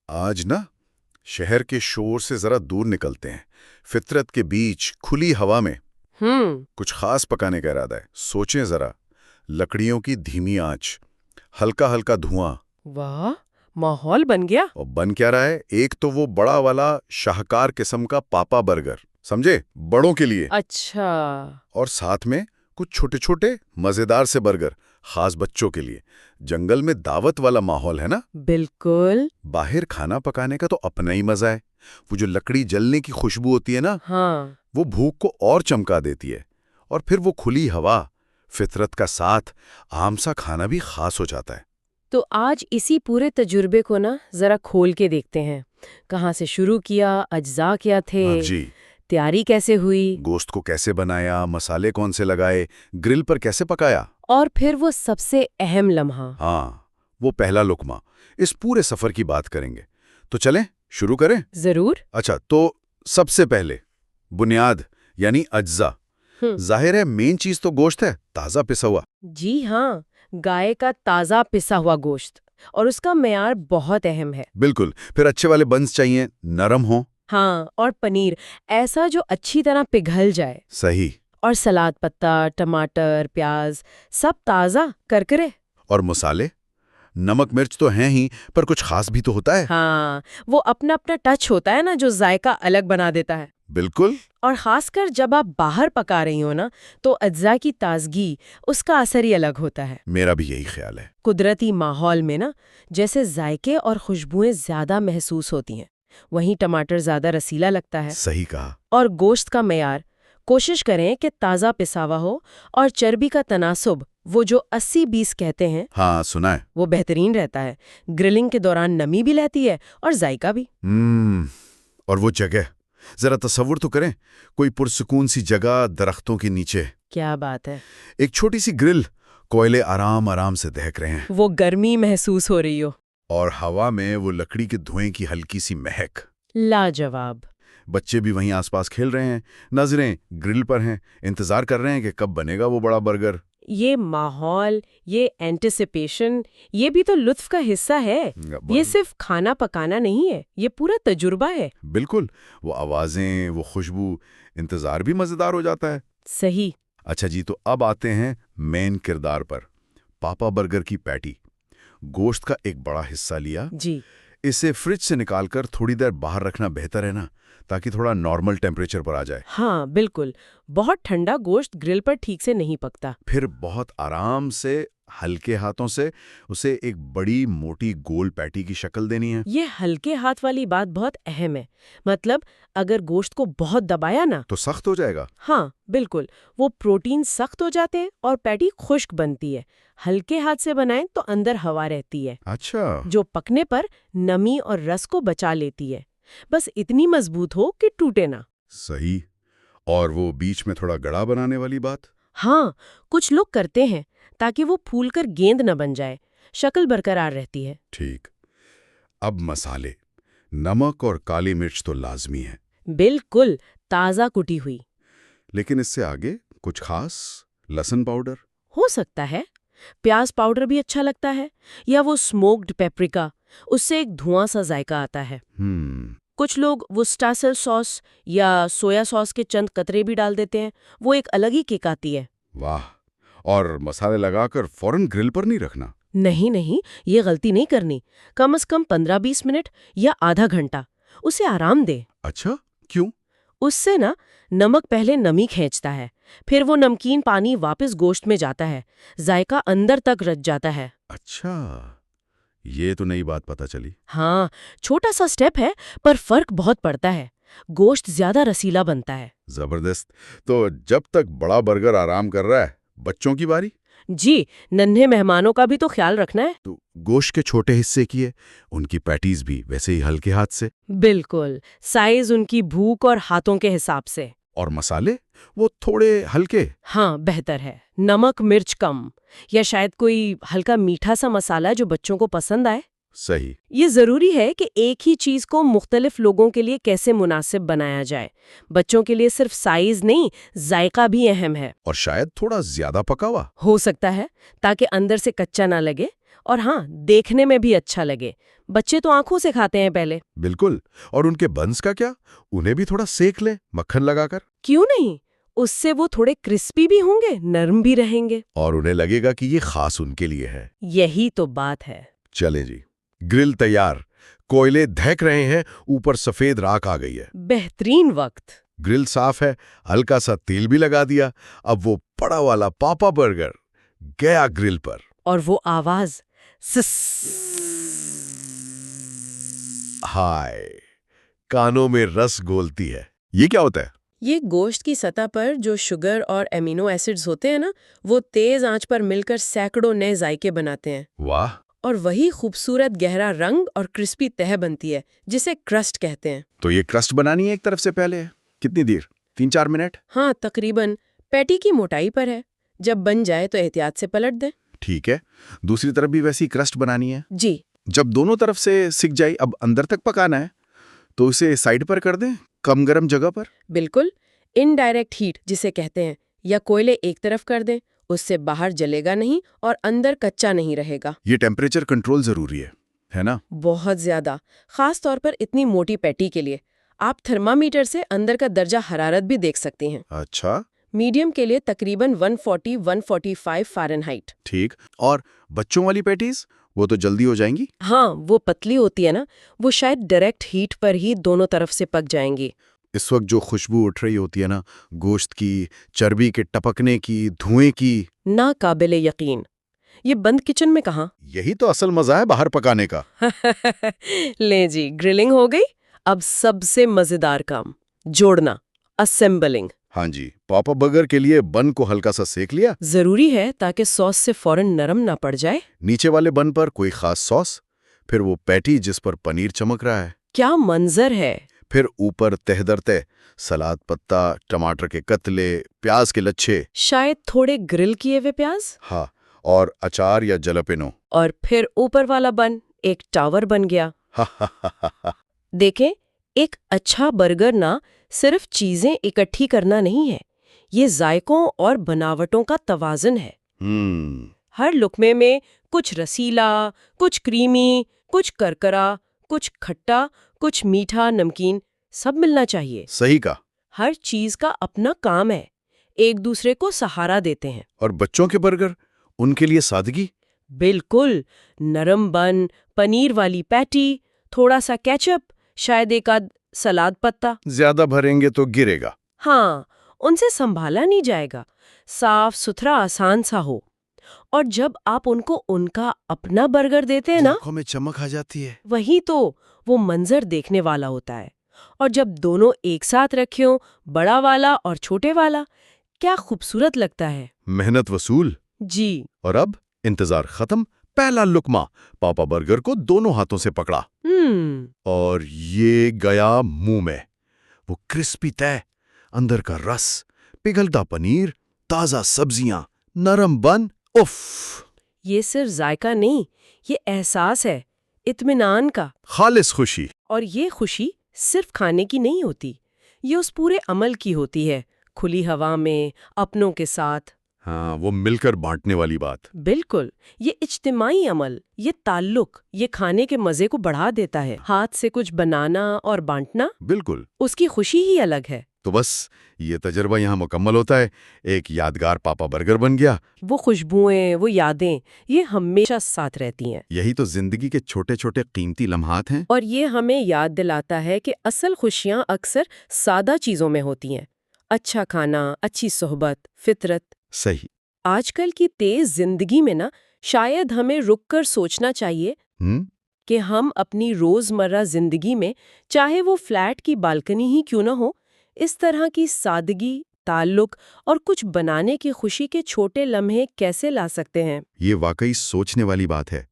आज ना शहर के शोर से जरा दूर निकलते हैं। फितरत के बीच खुली हवा में कुछ खास पकाने का इरादा है। सोचें जरा, लकड़ियों की धीमी आंच, हल्का हल्का धुआं। वाह, माहौल बन गया। और बन क्या रहा है? एक तो वो बड़ा वाला शाहकार किस्म का पापा बर्गर, समझे, बड़ों के लिए। अच्छा। और साथ में कुछ छोटे छोटे मजेदार से बर्गर, खास बच्चों के लिए। जंगल में दावत वाला माहौल है ना। बिल्कुल। बाहर खाना पकाने का तो अपना ही मजा है। वो जो लकड़ी जलने की खुशबू होती है ना, हाँ। वो भूख को और चमका देती है। और फिर वो खुली हवा, फितरत का साथ, आम सा खाना भी खास हो जाता है। तो आज इसी पूरे तजुर्बे को ना जरा खोल के देखते हैं। कहाँ से शुरू किया, अज्जा क्या थे, हाँ जी। तैयारी कैसे हुई, गोश्त को कैसे बनाया, मसाले कौन से लगाए, ग्रिल पर कैसे पकाया। और फिर वो सबसे अहम लम्हा। हाँ, वो पहला लुकमा। इस पूरे सफर की बात करेंगे। तो चलें, शुरू करें। जरूर। अच्छा, तो सबसे पहले बुनियाद यानी अज्जा। जाहिर है मेन चीज तो गोश्त है, ताजा पिसा हुआ। जी हाँ, गाय का ताज़ा पिसा हुआ गोश्त, और उसका मेयार बहुत अहम है। बिल्कुल। फिर अच्छे वाले बंस चाहिए, नरम हो। हाँ, और पनीर ऐसा जो अच्छी तरह पिघल जाए। सही। और सलाद पत्ता, टमाटर, प्याज, सब ताज़ा करकरे। और मसाले, नमक मिर्च तो हैं ही, पर कुछ खास भी तो होता है। हाँ, वो अपना अपना टच होता है ना, जो जायका अलग बना देता है। बिल्कुल। और खासकर जब आप बाहर पका रही हो ना, तो अज्जा की ताजगी, उसका असर ही अलग होता है। मेरा भी यही ख्याल है। कुदरती माहौल में ना, जैसे जायके और खुशबुएं ज्यादा महसूस होती हैं, वहीं टमाटर ज्यादा रसीला लगता है। सही कहा। और गोश्त का मेयार, कोशिश करें कि ताज़ा पिसावा हो, और चर्बी का तनासुब, वो जो 80-20 कहते हैं, हाँ, सुना है। वो बेहतरीन रहता है। ग्रिलिंग के दौरान नमी भी रहती है और जायका भी। और वो जगह, जरा तसव्वुर तो करें। कोई पुरसुकून सी जगह, दरख्तों के नीचे, क्या बात है। एक छोटी सी ग्रिल, कोयले आराम आराम से दहक रहे हैं। वो गर्मी महसूस हो रही हो। और हवा में वो लकड़ी के धुएं की हल्की सी महक। लाजवाब। बच्चे भी वहीं आसपास खेल रहे हैं, नजरें ग्रिल पर हैं, इंतजार कर रहे हैं कि कब बनेगा वो बड़ा बर्गर। ये माहौल, ये एंटिसिपेशन, ये भी तो लुत्फ का हिस्सा है। ये सिर्फ खाना पकाना नहीं है, ये पूरा तजुर्बा है। बिल्कुल। वो आवाजें, वो खुशबू, इंतजार भी मजेदार हो जाता है। सही। अच्छा जी, तो अब आते हैं मेन किरदार पर। पापा बर्गर की पैटी। गोश्त का एक बड़ा हिस्सा लिया। जी। इसे फ्रिज से निकालकर थोड़ी देर बाहर रखना बेहतर है ना, ताकि थोड़ा नॉर्मल टेम्परेचर पर आ जाए। हाँ बिल्कुल, बहुत ठंडा गोश्त ग्रिल पर ठीक से नहीं पकता। फिर बहुत आराम से, हल्के हाथों से उसे एक बड़ी मोटी गोल पैटी की शक्ल देनी है। ये हल्के हाथ वाली बात बहुत अहम है। मतलब अगर गोश्त को बहुत दबाया ना, तो सख्त हो जाएगा। हाँ बिल्कुल, वो प्रोटीन सख्त हो जाते हैं और पैटी खुश्क बनती है। हल्के हाथ से बनाएं तो अंदर हवा रहती है, अच्छा। जो पकने पर नमी और रस को बचा लेती है। बस इतनी मजबूत हो कि टूटे ना। सही। और वो बीच में थोड़ा गड़ा बनाने वाली बात। हाँ, कुछ लोग करते हैं ताकि वो फूलकर गेंद न बन जाए, शक्ल बरकरार रहती है। ठीक। अब मसाले, नमक और काली मिर्च तो लाजमी है। बिल्कुल, ताज़ा कुटी हुई। लेकिन इससे आगे कुछ खास, लहसुन पाउडर। हो सकता है प्याज पाउडर भी अच्छा लगता है, या वो स्मोक्ड पेपरिका, उससे एक धुआं सा जायका आता है। कुछ लोग वुस्टासेल सॉस या सोया सॉस के चंद कतरे भी डाल देते हैं, वो एक अलग ही किक आती है। वाह। और मसाले लगाकर फौरन ग्रिल पर नहीं रखना। नहीं नहीं, ये गलती नहीं करनी। कम से कम 15-20 मिनट या आधा घंटा उसे आराम दे। अच्छा, क्यों? उससे ना नमक पहले नमी खींचता है, फिर वो नमकीन पानी वापस गोश्त में जाता है, जायका अंदर तक रच जाता है। अच्छा, ये तो नई बात पता चली। हाँ, छोटा सा स्टेप है, पर फर्क बहुत पड़ता है। गोश्त ज्यादा रसीला बनता है। जबरदस्त। तो जब तक बड़ा बर्गर आराम कर रहा है, बच्चों की बारी। जी, नन्हे मेहमानों का भी तो ख्याल रखना है। तो गोश्त के छोटे हिस्से किए, उनकी पैटीज भी वैसे ही हल्के हाथ से। बिल्कुल, साइज उनकी भूख और हाथों के हिसाब से। और मसाले, वो थोड़े हल्के। हाँ, बेहतर है। नमक मिर्च कम, या शायद कोई हल्का मीठा सा मसाला जो बच्चों को पसंद आए। सही। ये जरूरी है कि एक ही चीज को मुख्तलिफ लोगों के लिए कैसे मुनासिब बनाया जाए। बच्चों के लिए सिर्फ साइज नहीं, जायका भी अहम है। और शायद थोड़ा ज्यादा पका हुआ। हो सकता है, ताकि अंदर से कच्चा ना लगे और हाँ, देखने में भी अच्छा लगे। बच्चे तो आंखों से खाते हैं पहले। बिल्कुल। और उनके बंस का क्या? उन्हें भी थोड़ा सेक ले मक्खन लगाकर। क्यों नहीं, उससे वो थोड़े क्रिस्पी भी होंगे, नरम भी रहेंगे। और उन्हें लगेगा कि ये खास उनके लिए है। यही तो बात है। चलें जी, ग्रिल तैयार, कोयले धहक रहे हैं, ऊपर सफेद राख आ गई है। बेहतरीन वक्त। ग्रिल साफ है, हल्का सा तेल भी लगा दिया। अब वो बड़ा वाला पापा बर्गर गया ग्रिल पर। और वो आवाज सिस, हाय, कानों में रस घोलती है। ये क्या होता है? ये गोश्त की सतह पर जो शुगर और एमिनो एसिड्स होते हैं ना, वो तेज आंच पर मिलकर सैकड़ों नए जायके बनाते हैं। वाह। और वही खूबसूरत गहरा रंग और क्रिस्पी तह बनती है, जिसे क्रस्ट कहते हैं। तो ये क्रस्ट बनानी है एक तरफ से पहले? कितनी देर? 3-4 मिनट? हाँ, तकरीबन। पैटी की मोटाई पर है। जब बन जाए तो एहतियात से पलट दें। ठीक है। दूसरी तरफ भी वैसी क्रस्ट बनानी है? जी। जब दोनों तरफ से सिक जाए, अब अंदर तक पकाना है, तो उसे साइड पर कर दें, कम गर्म जगह पर? बिल्कुल। इनडायरेक्ट हीट जिसे कहते हैं, या कोयले एक तरफ कर दें, उससे बाहर जलेगा नहीं और अंदर कच्चा नहीं रहेगा। ये टेम्परेचर कंट्रोल जरूरी है ना? बहुत ज्यादा, खास तौर पर इतनी मोटी पैटी के लिए। आप थर्मामीटर से अंदर का दर्जा हरारत भी देख सकते हैं। अच्छा। मीडियम के लिए तकरीबन 140-145 फ़ारेनहाइट। ठीक। और बच्चों वाली पैटीज, वो तो जल्दी हो जाएंगी? हाँ, वो पतली होती है ना, वो शायद डायरेक्ट हीट पर ही दोनों तरफ से पक जाएंगी। इस वक्त जो खुशबू उठ रही होती है ना, गोश्त की, चर्बी के टपकने की, धुएं की, ना काबिले यकीन। ये बंद किचन में कहाँ? यही तो असल मजा है बाहर पकाने का। ले जी, ग्रिलिंग हो गई। अब सबसे मजेदार काम, जोड़ना, असेंबलिंग। हाँ जी, पापा बर्गर के लिए बन को हल्का सा सेक लिया। जरूरी है ताकि सॉस से फौरन नरम ना पड़ जाए। नीचे वाले बन पर कोई खास सॉस, फिर वो पैटी जिस पर पनीर चमक रहा है। क्या मंजर है। फिर ऊपर तह दर तह सलाद पत्ता, टमाटर के कतले, प्याज के लच्छे, शायद थोड़े ग्रिल किए हुए प्याज। हाँ, और अचार या जलपेनो। और फिर ऊपर वाला बन एक टावर बन गया। हा हा हा हा हा। देखें, एक अच्छा बर्गर ना सिर्फ चीजें इकट्ठी करना नहीं है, ये जायकों और बनावटों का तवाज़ुन है। हर लुकमे में कुछ रसीला, कुछ क्रीमी, कुछ करकरा, कुछ खट्टा, कुछ मीठा नमकीन, सब मिलना चाहिए। सही का। हर चीज का अपना काम है, एक दूसरे को सहारा देते हैं। और बच्चों के बर्गर, उनके लिए सादगी? बिल्कुल। नरम बन, पनीर वाली पैटी, थोड़ा सा केचप, शायद एक आध सलाद पत्ता। ज्यादा भरेंगे तो गिरेगा। हाँ, उनसे संभाला नहीं जाएगा। साफ सुथरा, आसान सा हो। और जब आप उनको उनका अपना बर्गर देते हैं ना, आंखों में चमक आ जाती है। वही तो वो मंजर देखने वाला होता है। और जब दोनों एक साथ रखे हो, बड़ा वाला और छोटे वाला, क्या खूबसूरत लगता है। मेहनत वसूल। जी। और अब इंतजार खत्म। पहला लुकमा पापा बर्गर को दोनों हाथों से पकड़ा और ये गया मुंह में। वो क्रिस्पी तह, अंदर का रस, पिघलता पनीर, ताजा सब्जियां, नरम बन, उफ। ये सिर्फ जायका नहीं, ये एहसास है, इत्मीनान का, खालिस खुशी। और ये खुशी सिर्फ खाने की नहीं होती, ये उस पूरे अमल की होती है, खुली हवा में, अपनों के साथ। हाँ, वो मिलकर बांटने वाली बात। बिल्कुल, ये इज्तिमाई अमल, ये ताल्लुक, ये खाने के मजे को बढ़ा देता है। हाथ से कुछ बनाना और बांटना, बिल्कुल, उसकी खुशी ही अलग है। तो बस ये तजर्बा यहाँ मुकम्मल होता है। एक यादगार पापा बर्गर बन गया। वो खुशबुएं, वो यादें, ये हमेशा साथ रहती हैं। यही तो जिंदगी के छोटे छोटे कीमती लम्हात हैं। और ये हमें याद दिलाता है कि असल खुशियां अक्सर सादा चीजों में होती हैं। अच्छा खाना, अच्छी सोहबत, फितरत। सही। आजकल की तेज जिंदगी में ना, शायद हमें रुककर सोचना चाहिए कि हम अपनी रोजमर्रा जिंदगी में, चाहे वो फ्लैट की बालकनी ही क्यों ना हो, इस तरह की सादगी, ताल्लुक और कुछ बनाने की खुशी के छोटे लम्हे कैसे ला सकते हैं। ये वाकई सोचने वाली बात है।